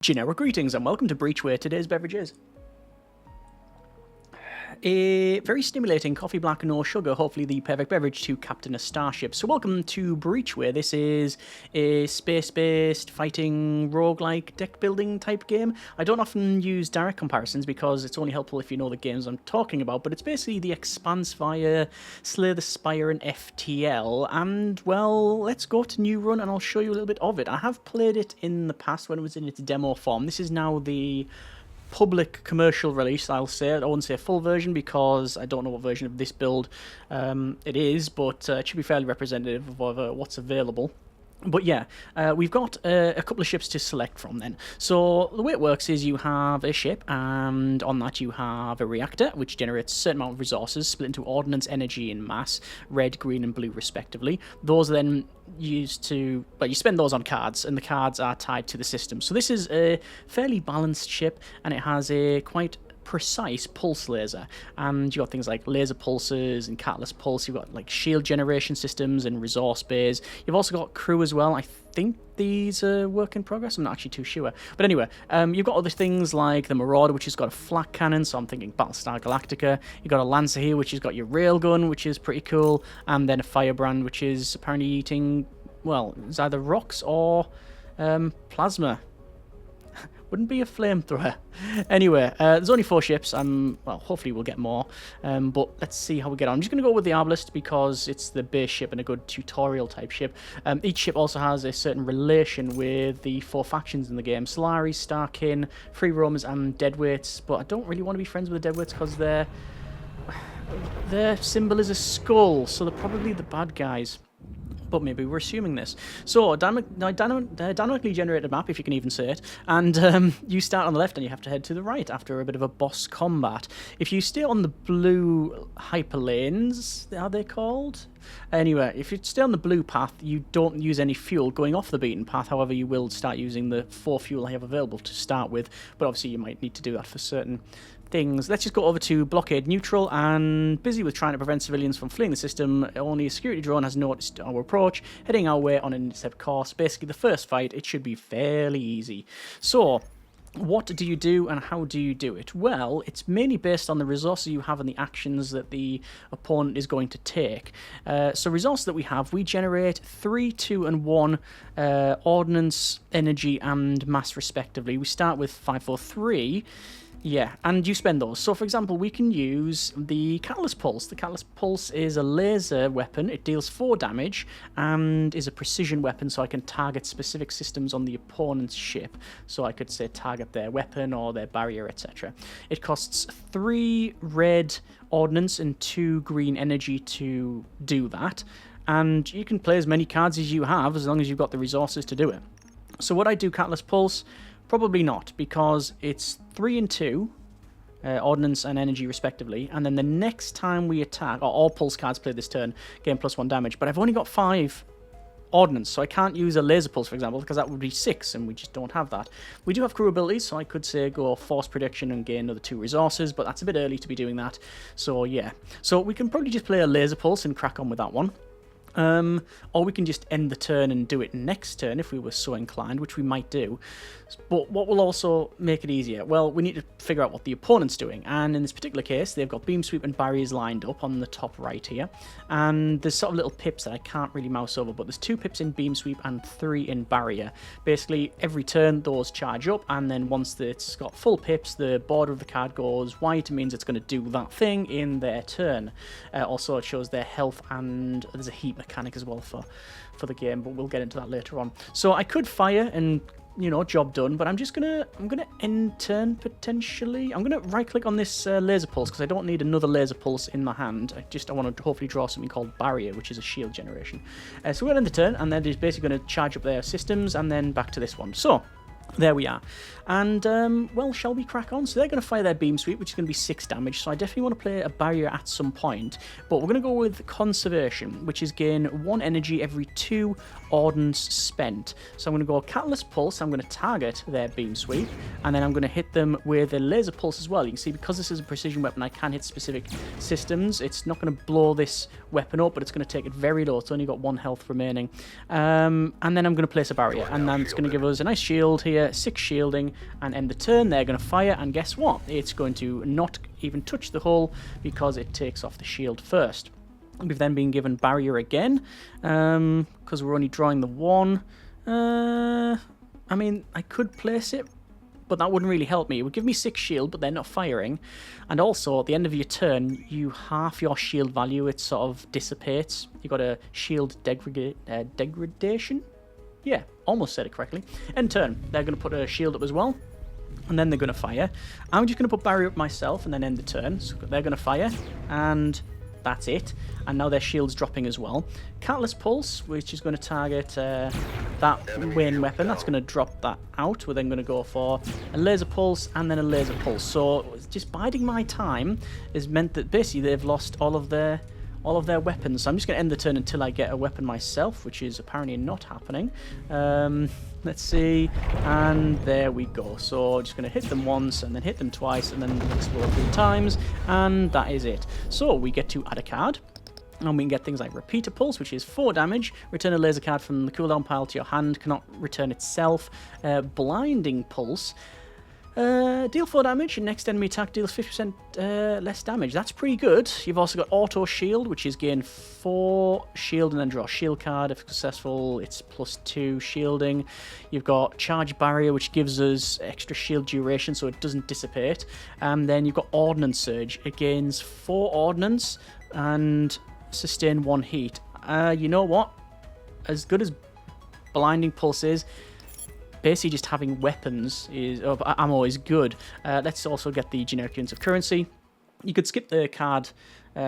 Generic greetings and welcome to Breachway. Today's beverage is a very stimulating coffee black, no sugar, hopefully the perfect beverage to captain a starship. So welcome to Breachway. This is a space-based fighting roguelike deck building type game. I don't often use direct comparisons because it's only helpful if you know the games I'm talking about, but it's basically the Expanse via Slay the Spire and FTL. And well, let's go to new run and I'll show you a little bit of it. I have played it in the past when it was in its demo form. This is now the public commercial release, I'll say. I wouldn't say full version because I don't know what version of this build it is, but it should be fairly representative of what's available. But yeah, we've got a couple of ships to select from then. So the way it works is you have a ship, and on that you have a reactor, which generates a certain amount of resources, split into ordnance, energy, and mass, red, green, and blue respectively. Those are then used to, well, you spend those on cards, and the cards are tied to the system. So this is a fairly balanced ship, and it has a quite precise pulse laser, and you got things like laser pulses and catalyst pulse. You've got like shield generation systems and resource bays. You've also got crew as well. I think these are work in progress. I'm not actually too sure, but anyway, you've got other things like the Marauder, which has got a flak cannon, so I'm thinking Battlestar Galactica. You've got a Lancer here, which has got your railgun, which is pretty cool, and then a Firebrand, which is apparently eating, well, it's either rocks or plasma. Wouldn't be a flamethrower. Anyway, there's only 4 ships. Well, hopefully we'll get more. But let's see how we get on. I'm just going to go with the Arbalest because it's the base ship and a good tutorial type ship. Each ship also has a certain relation with the 4 factions in the game. Solaris, Starkin, Free Roamers, and Deadweights. But I don't really want to be friends with the Deadweights because their symbol is a skull. So they're probably the bad guys. But maybe we're assuming this. So, dynamically generated map, if you can even say it, and you start on the left and you have to head to the right after a bit of a boss combat. If you stay on the blue hyperlanes, are they called? Anyway, if you stay on the blue path, you don't use any fuel going off the beaten path. However, you will start using the 4 fuel I have available to start with, but obviously you might need to do that for certain things. Let's just go over to blockade neutral, and busy with trying to prevent civilians from fleeing the system. Only a security drone has noticed our approach, heading our way on an intercept course. Basically the first fight, it should be fairly easy. So what do you do and how do you do it? Well, it's mainly based on the resources you have and the actions that the opponent is going to take. So resources that we have, we generate 3, 2, and 1 ordnance, energy, and mass respectively. We start with 5, 4, 3. Yeah, and you spend those. So, for example, we can use the Catalyst Pulse. The Catalyst Pulse is a laser weapon. It deals 4 damage and is a precision weapon, so I can target specific systems on the opponent's ship. So I could, say, target their weapon or their barrier, etc. It costs 3 red ordnance and 2 green energy to do that. And you can play as many cards as you have, as long as you've got the resources to do it. So would I do Catalyst Pulse? Probably not, because it's 3 and 2, ordnance and energy respectively, and then the next time we attack, or all pulse cards play this turn, gain +1 damage, but I've only got 5 ordnance, so I can't use a laser pulse, for example, because that would be 6, and we just don't have that. We do have crew abilities, so I could say go force prediction and gain another 2 resources, but that's a bit early to be doing that, so yeah. So we can probably just play a laser pulse and crack on with that one. Or we can just end the turn and do it next turn if we were so inclined, which we might do. But what will also make it easier? Well, we need to figure out what the opponent's doing, and in this particular case, they've got beam sweep and barriers lined up on the top right here, and there's sort of little pips that I can't really mouse over, but there's 2 pips in beam sweep and 3 in barrier. Basically, every turn those charge up, and then once it's got full pips, the border of the card goes white. It means it's going to do that thing in their turn. Also, it shows their health, and there's a heat mechanic as well for the game, but we'll get into that later on. So I could fire and, you know, job done, but I'm gonna end turn potentially. I'm gonna right click on this laser pulse because I don't need another laser pulse in my hand. I want to hopefully draw something called barrier, which is a shield generation. So we're gonna end the turn, and then it's basically going to charge up their systems, and then back to this one. So there we are. And, well, shall we crack on? So they're going to fire their beam sweep, which is going to be 6 damage, so I definitely want to play a barrier at some point. But we're going to go with conservation, which is gain 1 energy every 2 ordnance spent. So I'm going to go Catalyst Pulse, I'm going to target their beam sweep, and then I'm going to hit them with a laser pulse as well. You can see, because this is a precision weapon, I can hit specific systems. It's not going to blow this weapon up, but it's going to take it very low. It's only got 1 health remaining. And then I'm going to place a barrier, and then it's going to give us a nice shield here, barrier, 6 shielding, and end the turn. They're going to fire, and guess what? It's going to not even touch the hull because it takes off the shield first. We've then been given barrier again, because we're only drawing the 1. I mean, I could place it, but that wouldn't really help me. It would give me 6 shield, but they're not firing. And also, at the end of your turn, you half your shield value. It sort of dissipates. You got a shield degradation? Yeah, almost said it correctly. End turn. They're going to put a shield up as well, and then they're going to fire. I'm just going to put barrier up myself and then end the turn. So they're going to fire, and that's it. And now their shield's dropping as well. Catalyst Pulse, which is going to target that Wayne weapon. That's going to drop that out. We're then going to go for a Laser Pulse and then a Laser Pulse. So just biding my time has meant that basically they've lost all of their weapons. So I'm just going to end the turn until I get a weapon myself, which is apparently not happening. Let's see, and there we go. So just going to hit them once, and then hit them twice, and then explode 3 times, and that is it. So we get to add a card, and we can get things like Repeater Pulse, which is 4 damage, return a laser card from the cooldown pile to your hand, cannot return itself. Blinding Pulse, deal 4 damage, and next enemy attack deals 50% less damage. That's pretty good. You've also got Auto Shield, which is gain 4 shield and then draw a shield card. If successful, it's +2 shielding. You've got Charge Barrier, which gives us extra shield duration so it doesn't dissipate. And then you've got Ordnance Surge. It gains 4 ordnance and sustain 1 heat. You know what? As good as Blinding Pulse is, basically just having weapons of ammo is good. Let's also get the generic units of currency. You could skip the card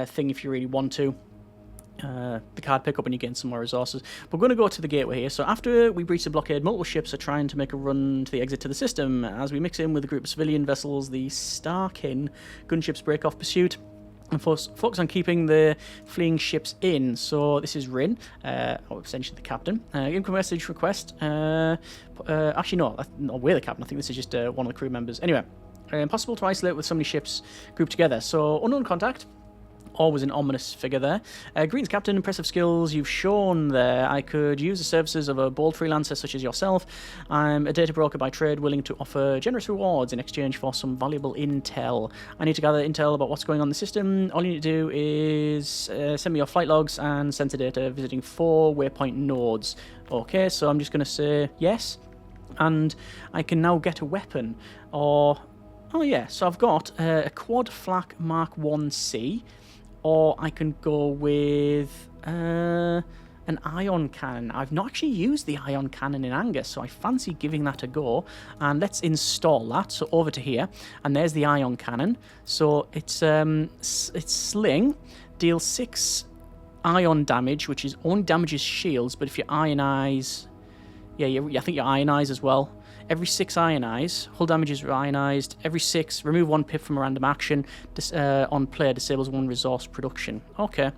thing if you really want to. The card pickup and you gain some more resources. We're going to go to the gateway here. So after we breach the blockade, multiple ships are trying to make a run to the exit to the system. As we mix in with a group of civilian vessels, the Starkin gunships break off pursuit and focus on keeping the fleeing ships in. So this is Rin, or essentially the captain. Income message request. Actually, no, we're the captain. I think this is just one of the crew members. Anyway, impossible to isolate with so many ships grouped together. So unknown contact. Always an ominous figure there. Greetings, Captain. Impressive skills you've shown there. I could use the services of a bold freelancer such as yourself. I'm a data broker by trade, willing to offer generous rewards in exchange for some valuable intel. I need to gather intel about what's going on in the system. All you need to do is send me your flight logs and sensor data visiting 4 waypoint nodes. Okay, so I'm just going to say yes. And I can now get a weapon. Oh yeah, so I've got a Quad Flak Mark 1C. Or I can go with an ion cannon. I've not actually used the ion cannon in Angus, so I fancy giving that a go. And let's install that. So over to here, and there's the ion cannon. So it's sling, deals 6 ion damage, which is only damages shields. But if you ionize, I think you ionize as well. Every 6 ionize, hull damage is ionized. Every 6, remove 1 pip from a random action. On player, disables 1 resource production. Okay.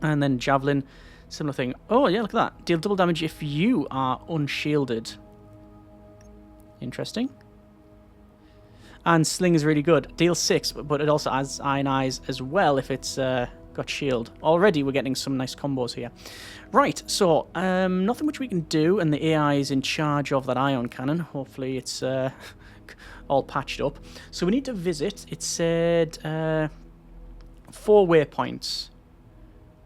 And then Javelin, similar thing. Oh, yeah, look at that. Deal double damage if you are unshielded. Interesting. And Sling is really good. Deal 6, but it also has ionize as well if it's got shield. Already we're getting some nice combos here. Right, so nothing much we can do, and the AI is in charge of that ion cannon. Hopefully it's all patched up. So we need to visit, it said 4 waypoints.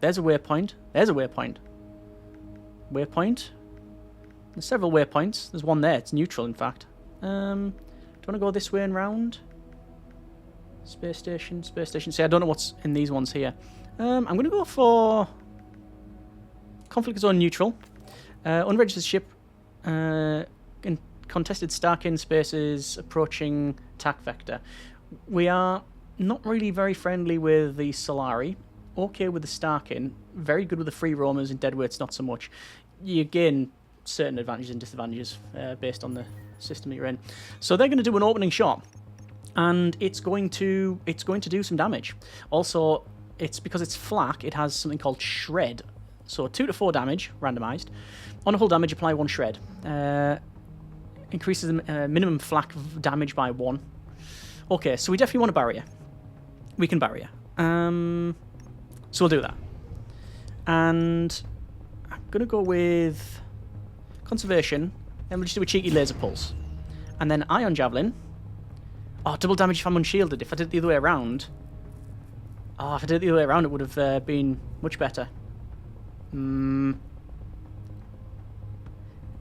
There's a waypoint. There's a waypoint. Waypoint. There's several waypoints. There's one there. It's neutral, in fact. Do you want to go this way and round? Space station, space station. See, I don't know what's in these ones here. I'm going to go for conflict zone neutral. Unregistered ship. In contested Starkin spaces approaching attack vector. We are not really very friendly with the Solari. Okay with the Starkin. Very good with the free roamers and deadweights, not so much. You gain certain advantages and disadvantages based on the system you're in. So they're going to do an opening shot. And it's going to do some damage. Also, it's because it's flak, it has something called shred. So 2 to 4 damage, randomized. On a hull damage, apply 1 shred. Increases the minimum flak damage by 1. Okay, so we definitely want a barrier. We can barrier. So we'll do that. And I'm going to go with conservation. And we'll just do a cheeky laser pulse. And then ion javelin. Oh, double damage if I'm unshielded. If I did it the other way around... Oh, if I did it the other way around, it would have been much better.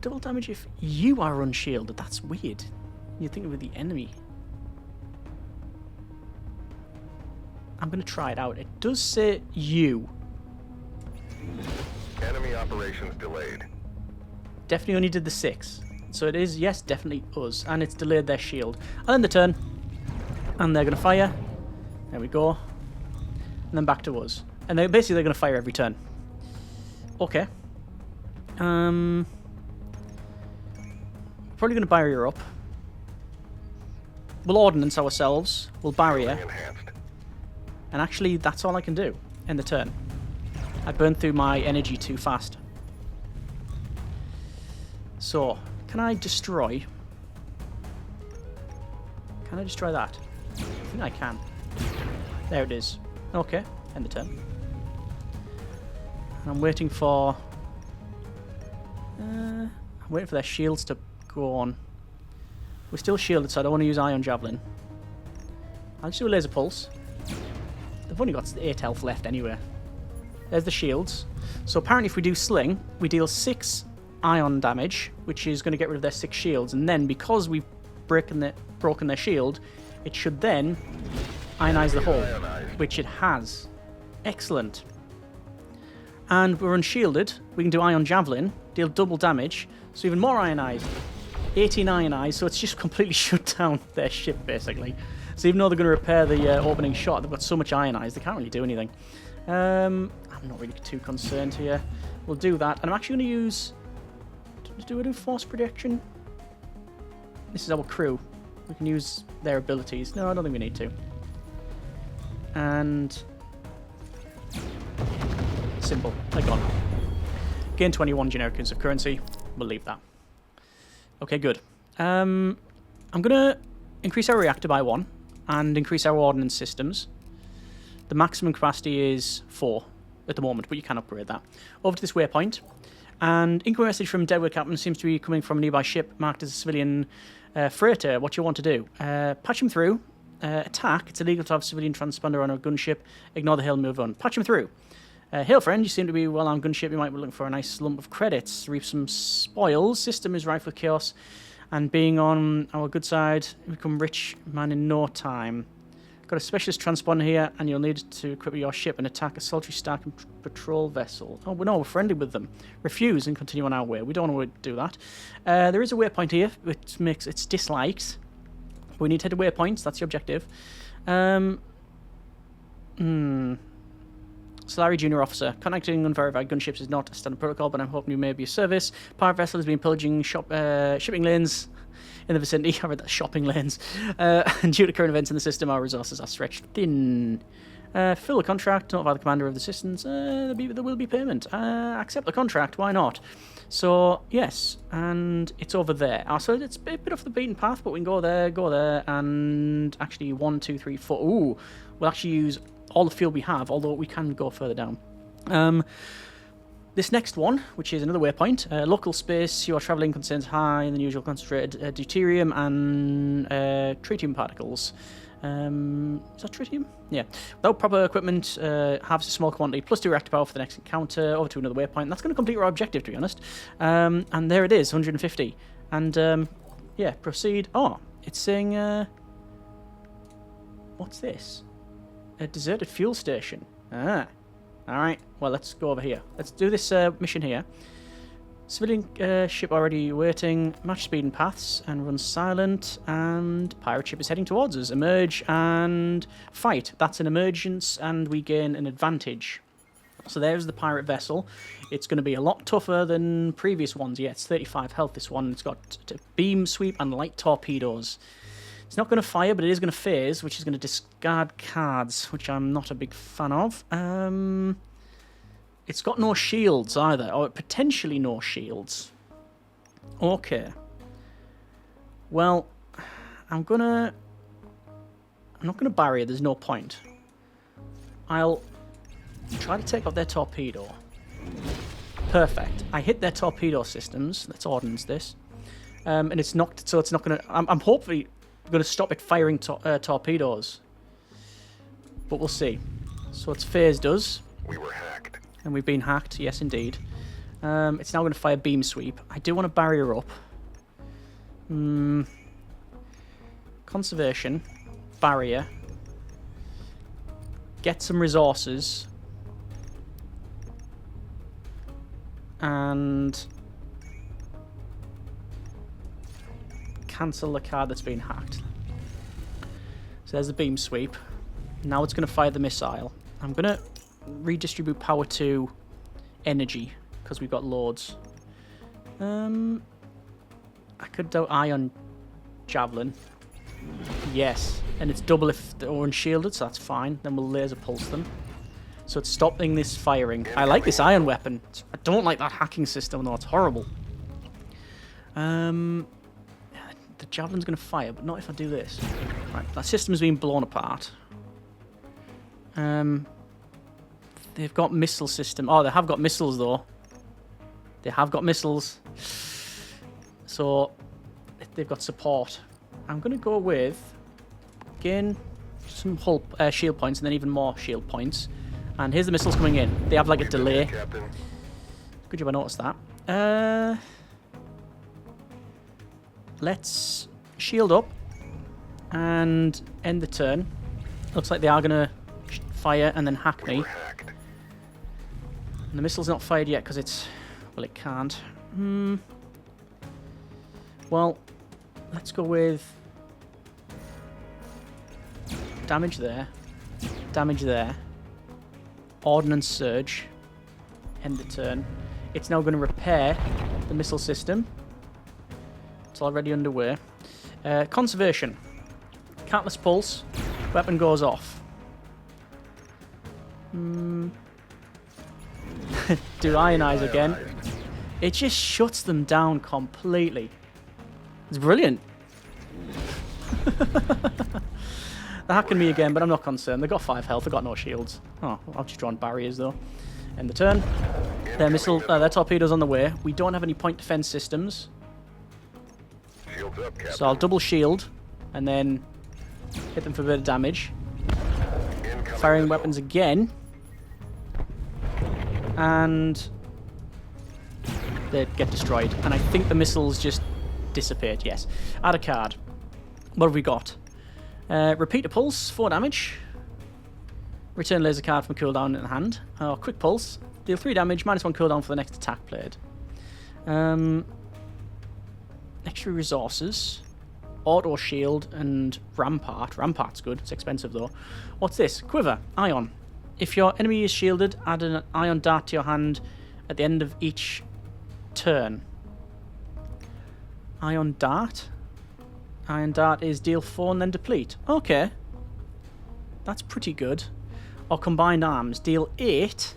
Double damage if you are unshielded. That's weird. You'd think it with the enemy. I'm going to try it out. It does say you. Enemy operations delayed. Definitely only did the 6. So it is, yes, definitely us. And it's delayed their shield. I'll end the turn. And they're going to fire. There we go. And then back to us. And they're going to fire every turn. Okay. Probably going to barrier up. We'll ordnance ourselves. We'll barrier. And actually, that's all I can do. End the turn. I burned through my energy too fast. So, can I destroy? Can I destroy that? I think I can. There it is. Okay, end the turn. And I'm waiting for... I'm waiting for their shields to go on. We're still shielded, so I don't want to use Ion Javelin. I'll just do a Laser Pulse. They've only got 8 health left anyway. There's the shields. So apparently if we do Sling, we deal 6 ion damage, which is going to get rid of their 6 shields. And then, because we've broken their shield, it should then ionize the hull, which it has. Excellent. And we're unshielded. We can do Ion Javelin, deal double damage, so even more ionized. 18 ionized, so it's just completely shut down their ship, basically. So even though they're going to repair the opening shot, they've got so much ionized, they can't really do anything. I'm not really too concerned here. We'll do that. And I'm actually going to use... Do I do force projection? This is our crew. We can use their abilities. No, I don't think we need to. And... Simple. They're gone. Gain 21 generic units of currency. We'll leave that. Okay, good. I'm going to increase our reactor by 1 and increase our ordnance systems. The maximum capacity is 4 at the moment, but you can upgrade that. Over to this waypoint. And incoming message from Deadwood Captain seems to be coming from a nearby ship marked as a civilian freighter. What you want to do? Patch him through. Attack. It's illegal to have civilian transponder on a gunship. Ignore the hail, move on. Patch him through. Hail, friend. You seem to be a well-armed gunship. You might be looking for a nice lump of credits. Reap some spoils. System is rife with chaos. And being on our good side, you become rich man in no time. Got a specialist transponder here, and you'll need to equip your ship and attack a sultry Stark patrol vessel. Oh, no, we're friendly with them. Refuse and continue on our way. We don't want to do that. There is a waypoint here, which makes its dislikes. We need to hit a waypoint. That's the objective. Solari Junior Officer. Contacting unverified gunships is not a standard protocol, but I'm hoping you may be of service. Pirate vessel has been pillaging shipping lanes in the vicinity. I read that, shopping lanes. And due to current events in the system, our resources are stretched thin. Fill the contract, notify the commander of the systems. There will be payment. Accept the contract, why not? So, yes, and it's over there. So it's a bit off the beaten path, but we can go there, and actually 1, 2, 3, 4. Ooh, we'll actually use all the fuel we have, although we can go further down. This next one, which is another waypoint, local space, you are travelling concerns high than usual concentrated deuterium and tritium particles. Is that tritium? Yeah. Without proper equipment, halves a small quantity, plus 2 reactor power for the next encounter, over to another waypoint. That's going to complete our objective, to be honest. And there it is, 150. And, yeah, proceed. Oh, it's saying, what's this? A deserted fuel station. Ah. Alright, well, let's go over here. Let's do this mission here. Civilian ship already waiting. Match speed and paths and run silent. And pirate ship is heading towards us. Emerge and fight. That's an emergence and we gain an advantage. So there's the pirate vessel. It's going to be a lot tougher than previous ones. Yeah, it's 35 health, this one. It's got beam sweep and light torpedoes. It's not going to fire, but it is going to phase, which is going to discard cards, which I'm not a big fan of. It's got no shields either, or potentially no shields. Okay. Well, I'm not going to barrier, there's no point. I'll try to take out their torpedo. Perfect. I hit their torpedo systems. Let's ordnance this. And it's knocked, so it's not going to... I'm hopefully going to stop it firing torpedoes. But we'll see. So it's phased us. We were hacked. And we've been hacked, yes indeed. It's now going to fire beam sweep. I do want to barrier up. Conservation. Barrier. Get some resources. And cancel the card that's been hacked. So there's the beam sweep. Now it's going to fire the missile. I'm going to redistribute power to energy because we've got loads. I could do ion javelin. Yes, and it's double if they're unshielded, so that's fine. Then we'll laser pulse them. So it's stopping this firing. I like this ion weapon. I don't like that hacking system, though. It's horrible. The javelin's going to fire, but not if I do this. Right, that system's been blown apart. They've got missile system. Oh, they have got missiles, though. They have got missiles. So they've got support. I'm going to go with, again, some hull, shield points and then even more shield points. And here's the missiles coming in. They have like a delay. Good job I noticed that. Let's shield up and end the turn. Looks like they are going to fire and then hack me. And the missile's not fired yet because it's... Well, it can't. Well, let's go with... Damage there. Damage there. Ordnance surge. End the turn. It's now going to repair the missile system. It's already underway. Conservation. Catalyst pulse. Weapon goes off. Do ionize again. It just shuts them down completely. It's brilliant. They're hacking me again, but I'm not concerned. They've got 5 health. They've got no shields. Oh, I've just drawn barriers, though. End the turn. Their torpedoes on the way. We don't have any point defense systems. Shields up, Captain. So I'll double shield and then hit them for a bit of damage. Firing weapons again. And they get destroyed. And I think the missiles just dissipate, yes. Add a card. What have we got? Repeater pulse, 4 damage. Return laser card from cooldown in the hand. Quick pulse, deal 3 damage, -1 cooldown for the next attack played. Extra resources. Auto shield and rampart. Rampart's good, it's expensive though. What's this? Quiver, ion. If your enemy is shielded, add an ion dart to your hand at the end of each turn. Ion dart? Ion dart is deal 4 and then deplete. Okay. That's pretty good. Or combined arms. Deal 8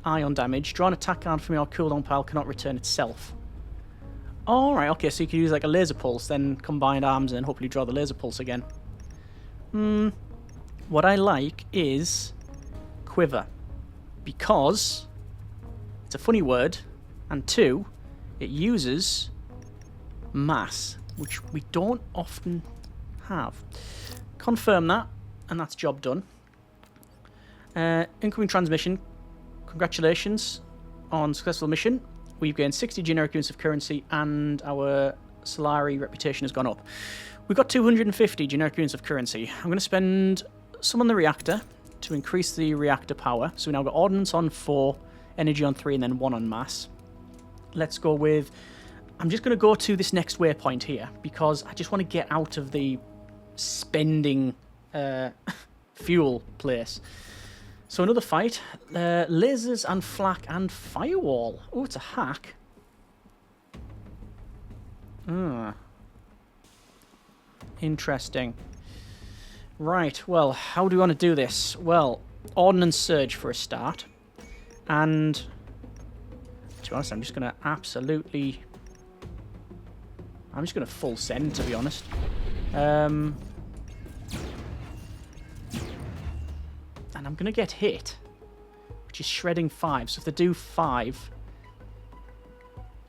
ion damage. Draw an attack card from your cooldown pile, cannot return itself. Alright, okay, so you can use like a laser pulse, then combined arms, and then hopefully draw the laser pulse again. What I like is quiver. Because it's a funny word, and 2, it uses mass, which we don't often have. Confirm that, and that's job done. Incoming transmission. Congratulations on successful mission. We've gained 60 generic units of currency, and our Solari reputation has gone up. We've got 250 generic units of currency. I'm going to spend some on the reactor to increase the reactor power. So we now got ordnance on 4, energy on 3, and then 1 on mass. Let's go with... I'm just going to go to this next waypoint here, because I just want to get out of the spending fuel place. So another fight. Lasers and flak and firewall. Oh, it's a hack. Interesting. Right, well, how do we want to do this? Well, ordnance surge for a start. And to be honest, I'm just going to absolutely... I'm just going to full send, to be honest. And I'm going to get hit, which is shredding 5. So if they do 5,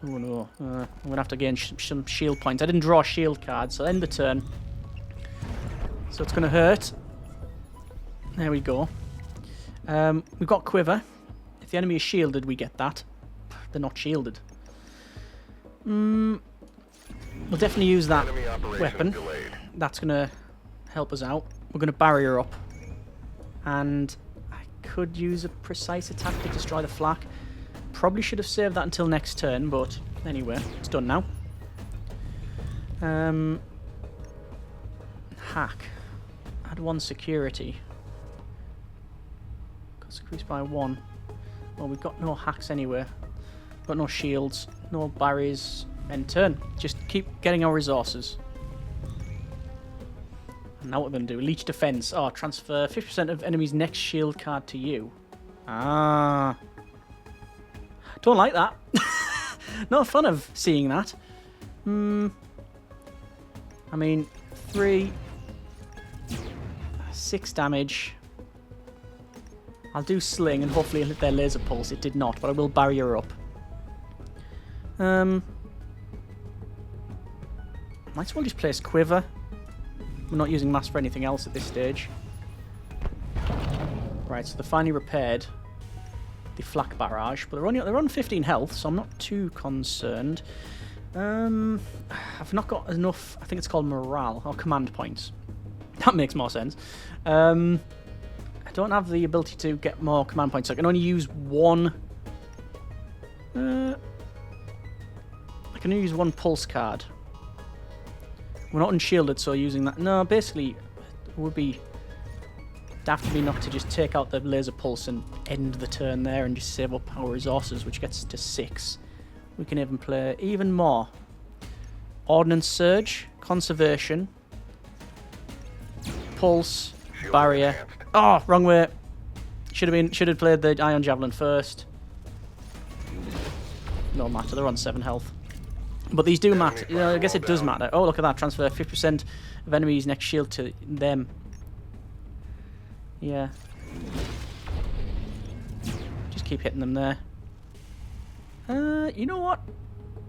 Oh no, I'm going to have to gain some shield points. I didn't draw a shield card, so end the turn. So it's going to hurt. There we go. We've got Quiver. If the enemy is shielded, we get that. They're not shielded. We'll definitely use that weapon. Delayed. That's going to help us out. We're going to barrier up. And I could use a precise attack to destroy the flak. Probably should have saved that until next turn, but anyway, it's done now. Hack. Add 1 security. Cost increased by 1. Well, we've got no hacks anywhere. Got no shields, no barriers. End turn. Just keep getting our resources. And now what we're going to do, Leech Defense. Oh, transfer 50% of enemy's next shield card to you. Ah. Don't like that. Not fun of seeing that. I mean, 3, 6 damage. I'll do Sling and hopefully hit their Laser Pulse. It did not, but I will barrier up. Might as well just place Quiver. We're not using Mass for anything else at this stage. Right, so they're finally repaired the flak barrage, but they're on 15 health, so I'm not too concerned. I've not got enough. I think it's called morale or command points. That makes more sense. I don't have the ability to get more command points. So I can only use one. I can only use 1 pulse card. We're not unshielded, so using that. No, basically, it would be daft of me not to just take out the laser pulse and end the turn there and just save up our resources, which gets to 6. We can even play even more. Ordnance Surge, Conservation, Pulse, Barrier. Oh, wrong way. Should have played the Ion Javelin first. No matter, they're on 7 health. But these do matter. You know, I guess it does matter. Oh, look at that. Transfer 50% of enemies' next shield to them. Yeah. Just keep hitting them there. You know what?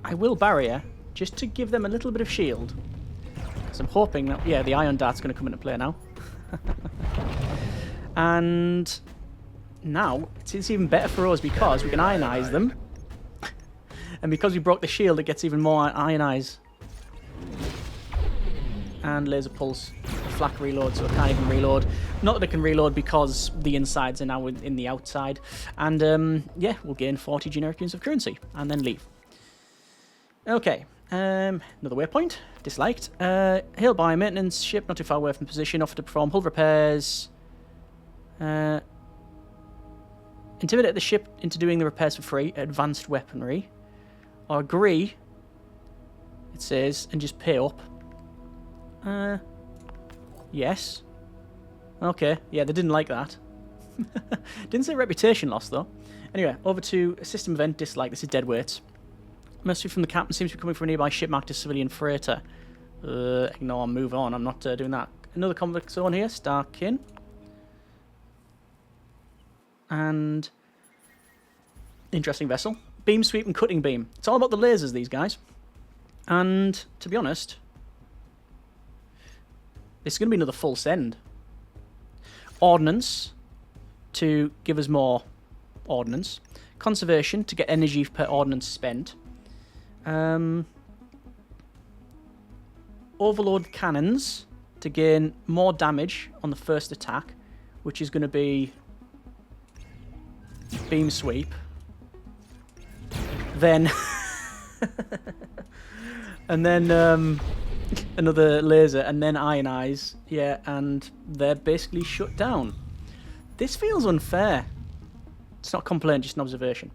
I will barrier just to give them a little bit of shield. Because I'm hoping that, yeah, the Ion Dart's going to come into play now. And now it's even better for us because we can ionize them. And because we broke the shield, it gets even more ionize. And laser pulse. The flak reload, so it can't even reload. Not that it can reload because the insides are now in the outside. And yeah, we'll gain 40 generic units of currency and then leave. Okay, another waypoint. Disliked. Hail by maintenance ship, not too far away from position. Offer to perform hull repairs. Intimidate the ship into doing the repairs for free. Advanced weaponry. Or agree, it says, and just pay up. Yes. Okay, yeah, they didn't like that. Didn't say reputation loss, though. Anyway, over to a system event dislike. This is deadweights. Message from the captain seems to be coming from a nearby ship marked as civilian freighter. Ignore, move on. I'm not doing that. Another convict zone here, Starkin. And interesting vessel. Beam sweep and cutting beam. It's all about the lasers, these guys. And to be honest, this is going to be another full send. Ordnance to give us more ordnance. Conservation to get energy per ordnance spent. Overload cannons to gain more damage on the first attack, which is going to be beam sweep. Then and then another laser and then ionize. Yeah, and they're basically shut down. This feels unfair. It's not a complaint, just an observation.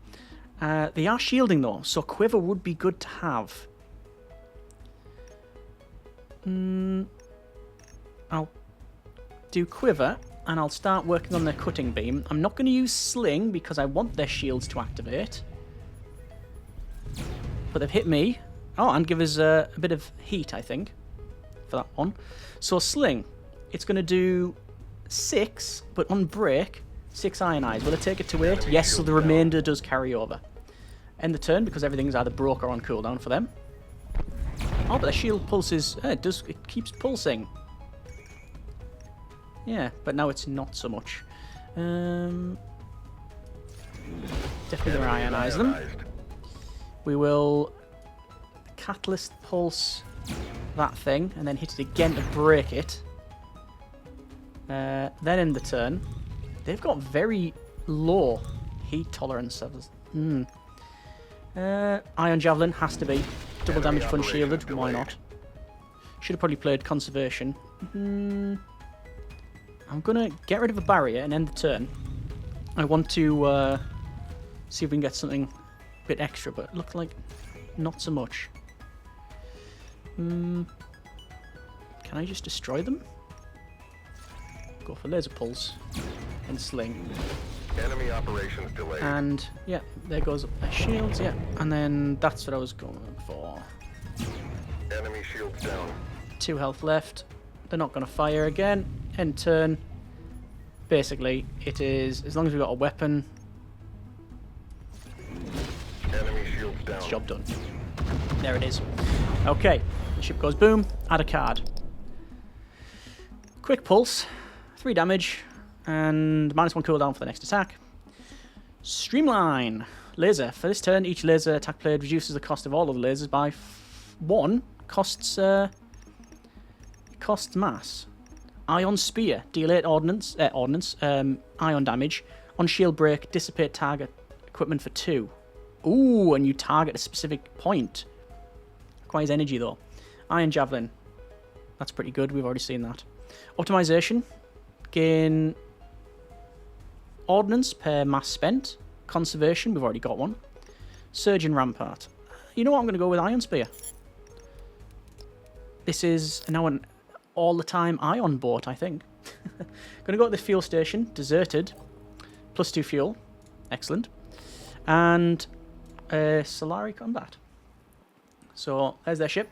They are shielding though, so Quiver would be good to have. I'll do Quiver and I'll start working on their cutting beam. I'm not going to use Sling because I want their shields to activate. But they've hit me. Oh, and give us a bit of heat, I think, for that one. So Sling, it's going to do 6, but on break, 6 ionize. Will it take it to 8? Yes, so the remainder does carry over. end the turn because everything's either broke or on cooldown for them. Oh, but the shield pulses. It keeps pulsing. Yeah, but now it's not so much. Definitely gonna ionize them. We will catalyst pulse that thing and then hit it again to break it. Then end the turn. They've got very low heat tolerance levels. Ion Javelin has to be. Double damage for unshielded, why not? Should have probably played Conservation. I'm gonna get rid of a barrier and end the turn. I want to see if we can get something a bit extra, but it looks like not so much. Can I just destroy them? Go for Laser Pulse and Sling. Enemy operations delayed. And yeah, there goes their shields, yeah. And then that's what I was going for. Enemy shields down. 2 health left. They're not going to fire again. End turn. Basically, it is, as long as we've got a weapon, Enemy shields down. job done. There it is. Okay, the ship goes boom, add a card. Quick Pulse, 3 damage, and -1 cooldown for the next attack. Streamline. Laser. For this turn, each laser attack played reduces the cost of all of the lasers by 1. Costs mass. Ion Spear. Deal 8 ion damage. On shield break, dissipate target equipment for 2. Ooh, and you target a specific point. Requires energy though. Ion Javelin. That's pretty good. We've already seen that. Optimization. Gain ordnance per mass spent. Conservation. We've already got one. Surgeon Rampart. You know what? I'm going to go with Ion Spear. This is now an all-the-time ion boat, I think. Going to go to the fuel station. Deserted. +2 fuel. Excellent. And Solari Combat. So, there's their ship.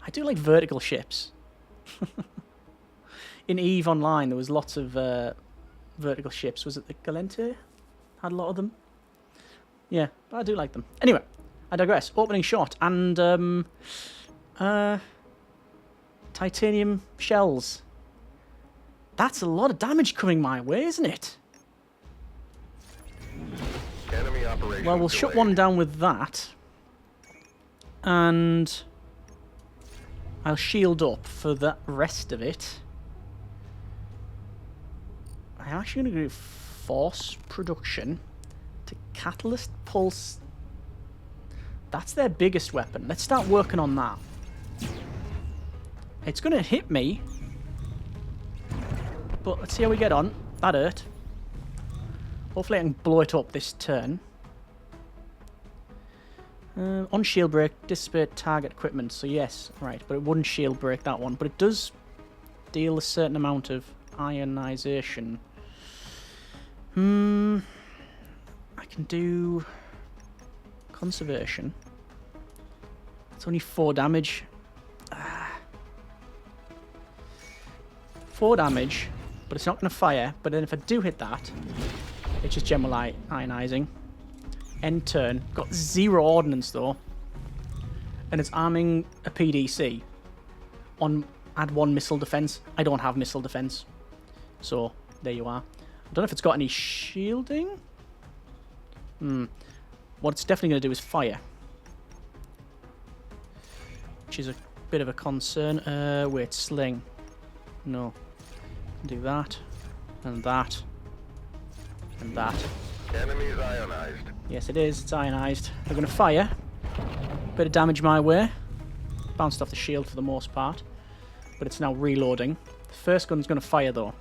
I do like vertical ships. In EVE Online, there was lots of vertical ships. Was it the Galente? Had a lot of them. Yeah, I do like them. Anyway, I digress. Opening shot and titanium shells. That's a lot of damage coming my way, isn't it? Enemy operations Well, we'll delayed. shut one down with that. And I'll shield up for the rest of it. I'm actually going to do force production to catalyst pulse. That's their biggest weapon. Let's start working on that. It's going to hit me. But let's see how we get on. That hurt. Hopefully I can blow it up this turn. On shield break, dissipate target equipment. So yes, right. But it wouldn't shield break that one. But it does deal a certain amount of ionization. I can do conservation. It's only 4 damage. 4 damage, but it's not going to fire. But then if I do hit that, it's just general ionizing. End turn. Got 0 ordnance though. And it's arming a PDC. On add 1 missile defense. I don't have missile defense. So, there you are. I don't know if it's got any shielding. What it's definitely going to do is fire. Which is a bit of a concern. Wait, sling. No. Do that. And that. And that. Enemies ionized. Yes, it is. It's ionized. They're going to fire. Bit of damage my way. Bounced off the shield for the most part. But it's now reloading. The first gun's going to fire, though.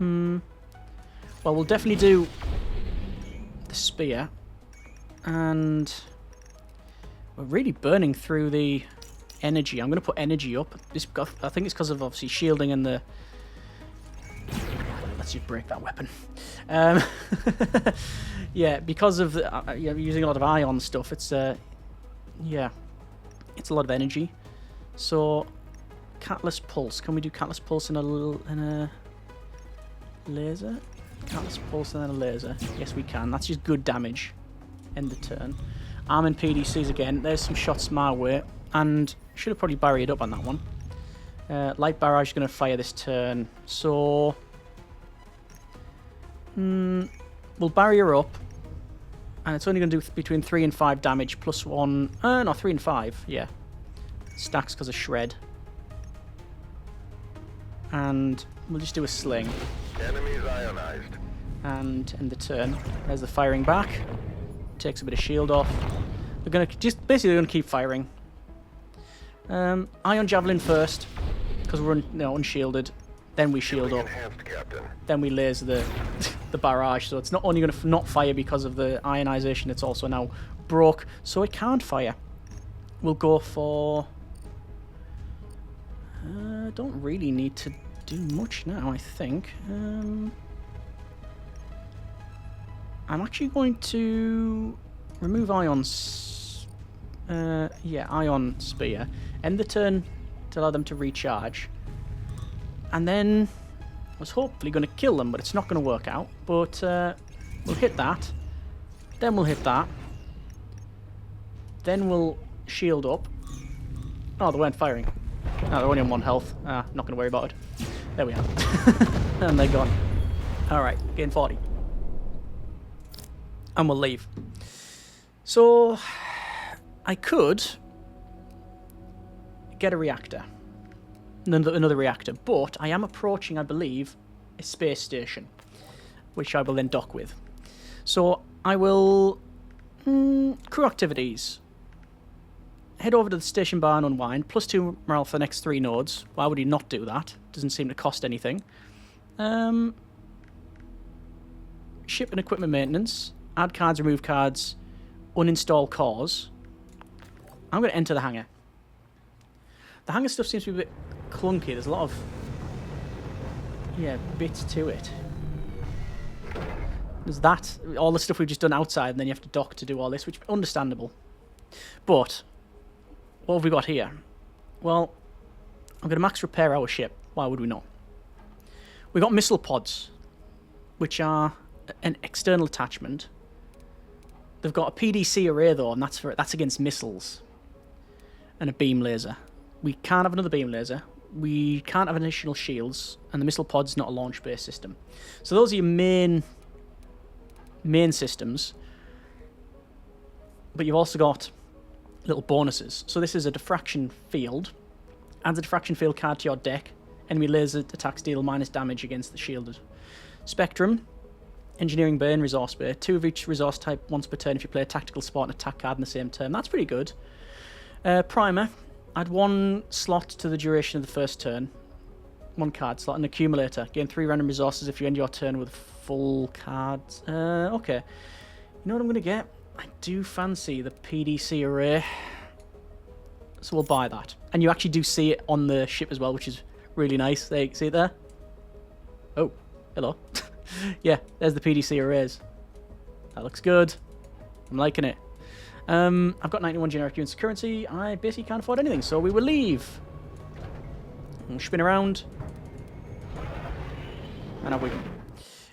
Well, we'll definitely do the spear. And we're really burning through the energy. I'm going to put energy up. I think it's because of, obviously, shielding and the... Let's just break that weapon. Yeah, because of using a lot of ion stuff, it's yeah, it's a lot of energy. So, Catalyst Pulse. Can we do Catalyst Pulse in a laser? Catalyst Pulse and then a laser. Yes, we can. That's just good damage. End the turn. Arming PDCs again. There's some shots my way. And should have probably barried up on that one. Light barrage is going to fire this turn. So... we'll barrier up. And it's only going to do between 3 and 5 damage. Plus 1... no, 3 and 5. Yeah. Stacks because of shred. And we'll just do a sling. Enemies ionized. And end the turn. There's the firing back. Takes a bit of shield off. We're going to just... Basically, going to keep firing. Ion Javelin first. Because we're unshielded. Then we shield up. Enhanced, Captain. Then we laser the barrage. So it's not only going to not fire because of the ionization, it's also now broke. So it can't fire. We'll go for... don't really need to do much now, I think. I'm actually going to remove Ion's... yeah, Ion Spear. End the turn to allow them to recharge. And then I was hopefully going to kill them, but it's not going to work out. But we'll hit that. Then we'll hit that. Then we'll shield up. Oh, they weren't firing. No, they're only on 1 health. Not going to worry about it. There we are. And they're gone. Alright, gain 40. And we'll leave. So, I could get a reactor. Another reactor. But I am approaching, I believe, a space station. Which I will then dock with. So, I will... crew activities. Head over to the station bar and unwind. +2 morale for the next 3 nodes. Why would he not do that? Doesn't seem to cost anything. Ship and equipment maintenance. Add cards, remove cards. Uninstall cores. I'm going to enter the hangar. The hangar stuff seems to be a bit clunky. There's a lot of... yeah, bits to it. There's that. All the stuff we've just done outside, and then you have to dock to do all this, which is understandable. But... what have we got here? Well, I'm going to max repair our ship. Why would we not? We've got missile pods, which are an external attachment. They've got a PDC array, though, and that's against missiles. And a beam laser. We can't have another beam laser. We can't have additional shields. And the missile pod's not a launch-based system. So those are your main systems. But you've also got... little bonuses. So this is a diffraction field. Adds a diffraction field card to your deck. Enemy laser attacks deal minus damage against the shielded. Spectrum. Engineering Bay and Resource Bay. 2 of each resource type once per turn if you play a tactical spot and attack card in the same turn. That's pretty good. Primer. Add 1 slot to the duration of the first turn. 1 card slot. An accumulator. Gain 3 random resources if you end your turn with full cards. Okay. You know what I'm going to get? I do fancy the PDC array, so we'll buy that. And you actually do see it on the ship as well, which is really nice. There, see it there? Oh, hello. Yeah, there's the PDC arrays. That looks good. I'm liking it. I've got 91 generic units of currency. I basically can't afford anything, so we will leave. We'll spin around. And off we go.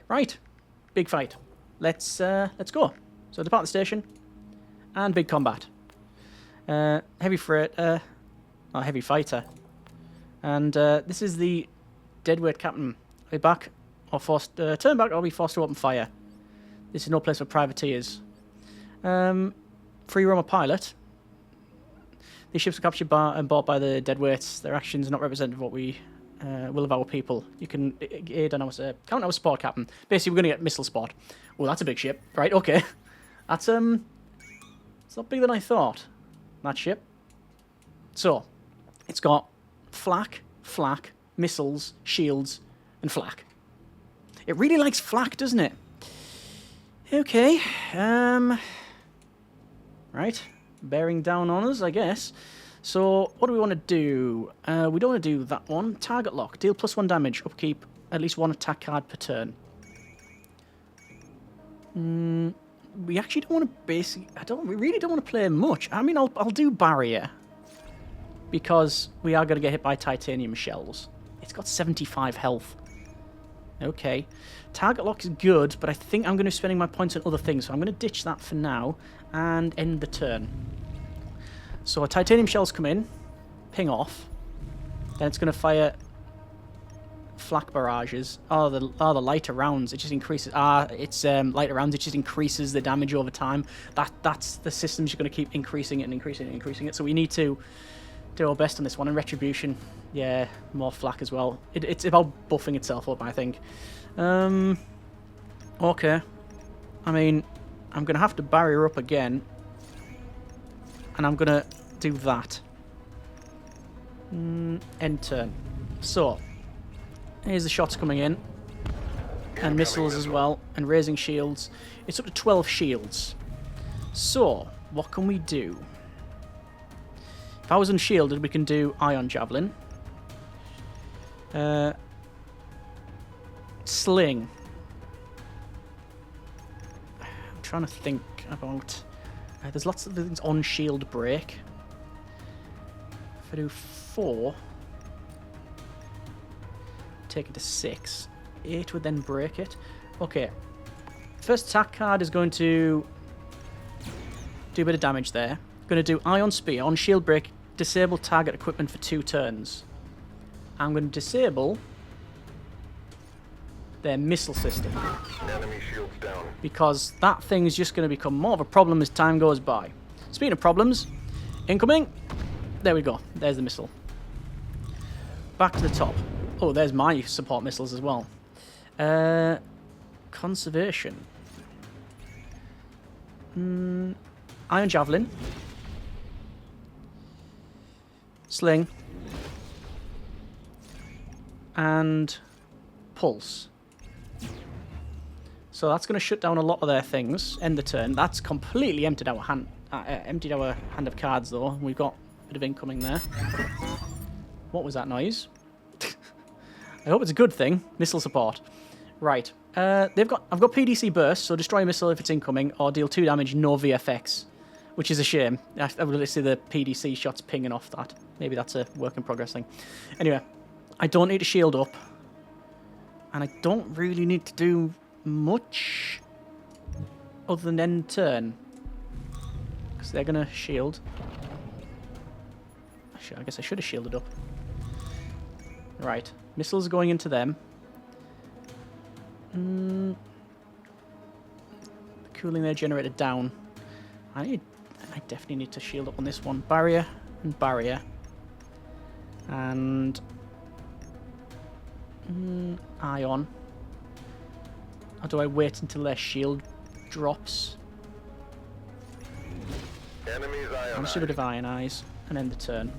Right, big fight. Let's go. So depart the station, and big combat. Heavy freight, heavy fighter. And this is the deadweight captain. Are we back, or forced, turn back, or be forced to open fire? This is no place for privateers. Free roamer pilot. These ships are captured and bought by the deadweights. Their actions are not representative of what we will of our people. You can aid on our, count our support captain. Basically, we're going to get missile support. Oh, that's a big ship. Right, okay. That's, it's not bigger than I thought, that ship. So, it's got flak, missiles, shields, and flak. It really likes flak, doesn't it? Okay, right, bearing down on us, I guess. So, what do we want to do? We don't want to do that one. Target lock, deal +1 damage, upkeep, at least 1 attack card per turn. We actually don't want to we really don't want to play much. I mean, I'll do barrier. Because we are going to get hit by titanium shells. It's got 75 health. Okay. Target lock is good, but I think I'm going to be spending my points on other things, so I'm going to ditch that for now and end the turn. So titanium shells come in, ping off, then it's going to fire flak barrages. Oh, the lighter rounds. It just increases. It's lighter rounds. It just increases the damage over time. That's the system's just going to keep increasing it and increasing it and increasing it. So we need to do our best on this one. And retribution, yeah, more flak as well. It's about buffing itself up, I think. Okay. I mean, I'm going to have to barrier up again, and I'm going to do that. End turn. So. Here's the shots coming in. And missiles as well. And raising shields. It's up to 12 shields. So, what can we do? If I was unshielded, we can do ion javelin. Sling. I'm trying to think about... there's lots of things on shield break. If I do 4... take it to 6. 8 would then break it. Okay. First attack card is going to do a bit of damage there. Going to do Ion Spear. On shield break, disable target equipment for 2 turns. I'm going to disable their missile system. Enemy shields down. Because that thing is just going to become more of a problem as time goes by. Speaking of problems, incoming. There we go. There's the missile. Back to the top. Oh, there's my support missiles as well. Conservation. Ion Javelin. Sling. And Pulse. So that's going to shut down a lot of their things. End the turn. That's completely emptied our hand of cards, though. We've got a bit of incoming there. What was that noise? I hope it's a good thing. Missile support. Right. I've got PDC burst, so destroy a missile if it's incoming, or deal 2 damage, no VFX. Which is a shame. I really see the PDC shots pinging off that. Maybe that's a work in progress thing. Anyway, I don't need to shield up. And I don't really need to do much other than end turn. Because they're going to shield. I guess I should have shielded up. Right. Missiles are going into them. Cooling their generator down. I definitely need to shield up on this one. Barrier and barrier. And... ion. Or do I wait until their shield drops? Enemies I'm just a bit of ionize and end the turn.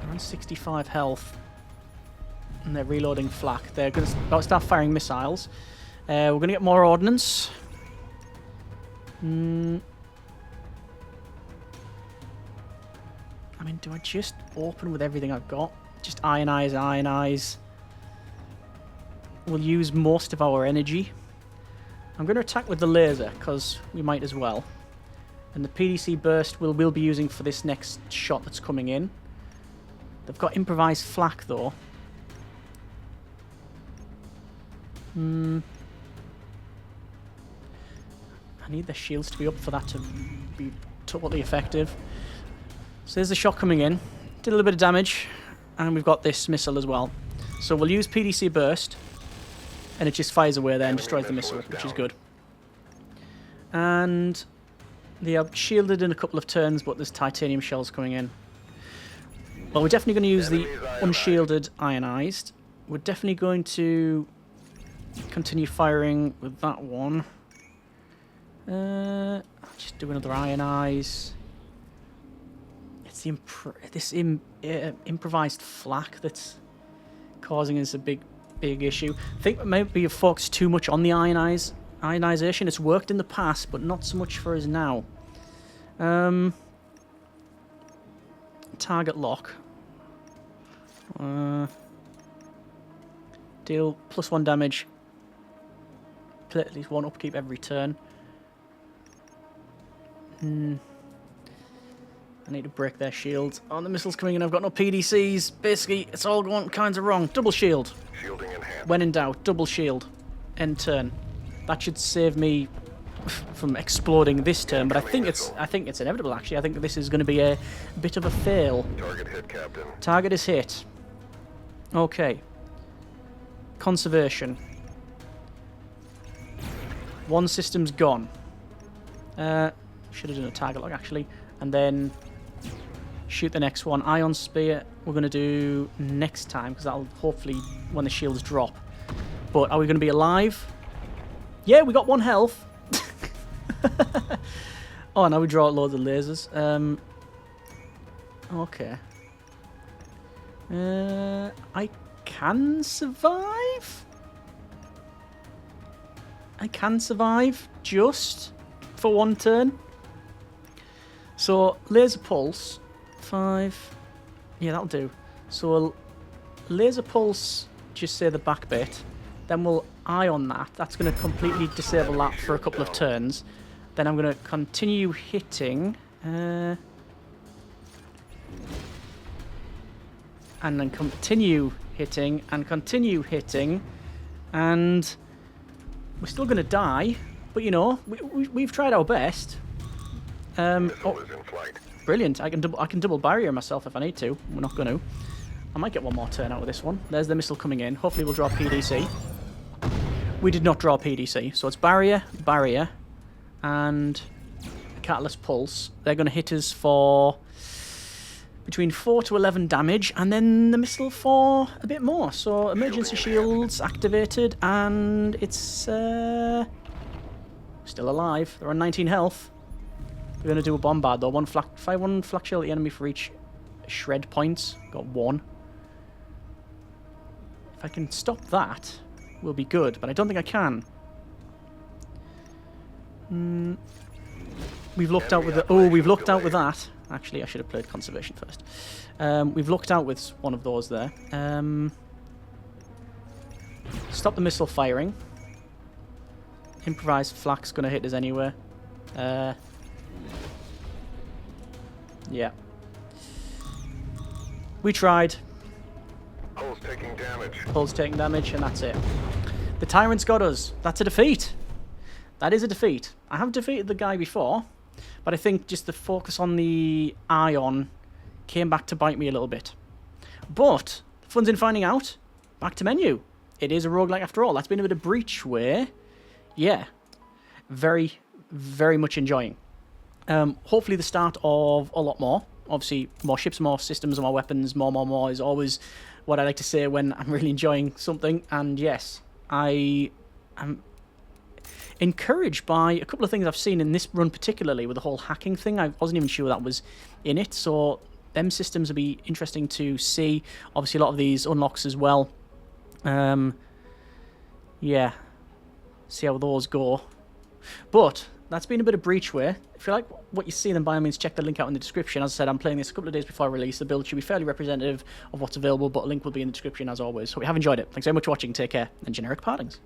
They're on 65 health. And they're reloading flak. They're going to about to start firing missiles. We're going to get more ordnance. I mean, do I just open with everything I've got? Just ionize, ionize. We'll use most of our energy. I'm going to attack with the laser, because we might as well. And the PDC burst we'll be using for this next shot that's coming in. They've got improvised flak, though. I need the shields to be up for that to be totally effective. So there's the shot coming in. Did a little bit of damage. And we've got this missile as well. So we'll use PDC burst. And it just fires away there and destroys the missile, which is good. And they are shielded in a couple of turns, but there's titanium shells coming in. Well, we're definitely going to use the unshielded ionized. We're definitely going to continue firing with that one. Just do another ionize. It's the improvised flak that's causing us a big issue. I think maybe you've focused too much on the ionization. It's worked in the past, but not so much for us now. Target lock. Deal +1 damage. At least 1 upkeep every turn. I need to break their shields. Oh, the missile's coming in. I've got no PDCs. Basically, it's all going kinds of wrong. Double shield. Shielding in hand. When in doubt, double shield. End turn. That should save me from exploding this turn, but I think it's inevitable actually. I think this is going to be a bit of a fail. Target hit, Captain. Target is hit. Okay. Conservation. One system's gone. Should have done a target lock actually, and then shoot the next one. Ion Spear we're going to do next time because that'll hopefully when the shields drop. But are we going to be alive? Yeah, we got 1 health. Oh, now we draw out loads of lasers. Okay. I can survive? I can survive just for 1 turn. So, laser pulse. 5. Yeah, that'll do. So, we'll laser pulse, just say the back bit. Then we'll ion that. That's going to completely disable that for a couple of turns. Then I'm going to continue hitting. And then continue hitting and continue hitting. And we're still going to die. But, you know, we've tried our best. Missile is in flight. Brilliant. I can double barrier myself if I need to. We're not going to. I might get 1 more turn out of this one. There's the missile coming in. Hopefully we'll draw PDC. We did not draw PDC. So it's barrier, barrier, and a catalyst pulse. They're going to hit us for between 4 to 11 damage, and then the missile for a bit more. So emergency shields activated, and it's still alive. They're on 19 health. We're going to do a bombard though. Fire one flak shell at the enemy for each shred points. Got 1. If I can stop that, we'll be good, but I don't think I can. We've looked out with the... Oh, we've looked out with that. Actually, I should have played conservation first. We've looked out with one of those there. Stop the missile firing. Improvised flak's going to hit us anyway. Yeah. We tried. Hull's taking damage. Hull's taking damage, and that's it. The Tyrant's got us. That's a defeat. That is a defeat. I have defeated the guy before, but I think just the focus on the Ion came back to bite me a little bit. But the fun's in finding out. Back to menu. It is a roguelike after all. That's been a bit of Breachway. Yeah. Very, very much enjoying. Hopefully the start of a lot more. Obviously, more ships, more systems, more weapons, more is always what I like to say when I'm really enjoying something. And yes, I am encouraged by a couple of things I've seen in this run particularly with the whole hacking thing. I wasn't even sure that was in it. So them systems will be interesting to see. Obviously, a lot of these unlocks as well. Yeah. See how those go. But that's been a bit of Breachway. If you like what you see, then by all means check the link out in the description. As I said, I'm playing this a couple of days before I release. The build should be fairly representative of what's available, but a link will be in the description as always. Hope you have enjoyed it. Thanks very much for watching. Take care, and generic partings.